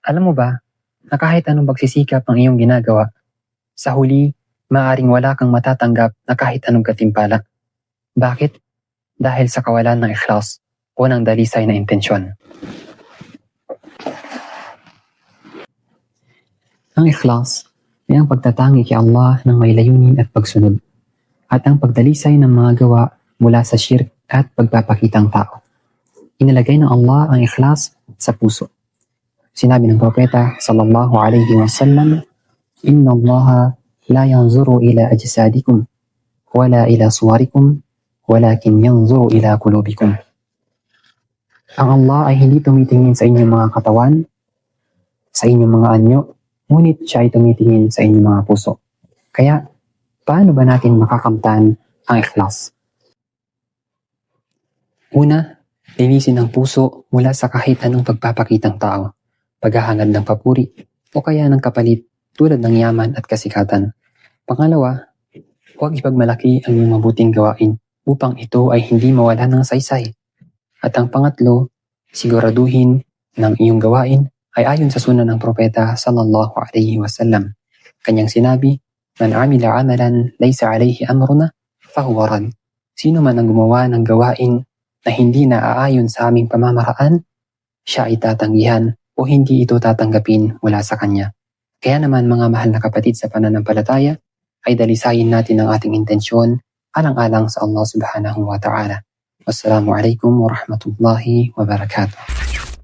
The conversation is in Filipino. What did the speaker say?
Alam mo ba, na kahit anong pagsisikap ang iyong ginagawa, sa huli, maaring wala kang matatanggap na kahit anong katimpala. Bakit? Dahil sa kawalan ng ikhlas o ng dalisay na intensyon. Ang ikhlas ay ang pagtatangi kay Allah ng may layunin at pagsunod, at ang pagdalisay ng mga gawa mula sa syirk at pagpapakitang tao. Inilagay ng Allah ang ikhlas sa puso. Sinabi ng propeta sallallahu alaihi wasallam, "Inna Allah la yanzuru ila ajsadikum wala ila suwarikum walakin yanzuru ila qulubikum." Ang Allah ay hindi tumitingin sa inyong mga katawan, sa inyong mga anyo, ngunit siya ay tumitingin sa inyong mga puso. Kaya, paano ba natin makakamtan ang ikhlas? Una, linisin ang puso mula sa kahit anong pagpapakitang tao, paghahangad ng papuri, o kaya ng kapalit tulad ng yaman at kasikatan. Pangalawa, huwag ipagmalaki ang iyong mabuting gawain upang ito ay hindi mawala ng saysay. At ang pangatlo, siguraduhin ng iyong gawain ay ayon sa sunan ng propeta sallallahu alaihi wasallam. Kanyang sinabi, "Man amila amalan laysa alayhi amruna, fahuwa rad." Sino man ang gumawa ng gawain na hindi naaayon sa aming pamamaraan, siya ay tatanggihan o hindi ito tatanggapin mula sa kanya. Kaya naman mga mahal na kapatid sa pananampalataya, ay dalisayin natin ang ating intensyon alang-alang sa Allah subhanahu wa ta'ala. Wassalamu alaikum warahmatullahi wabarakatuh.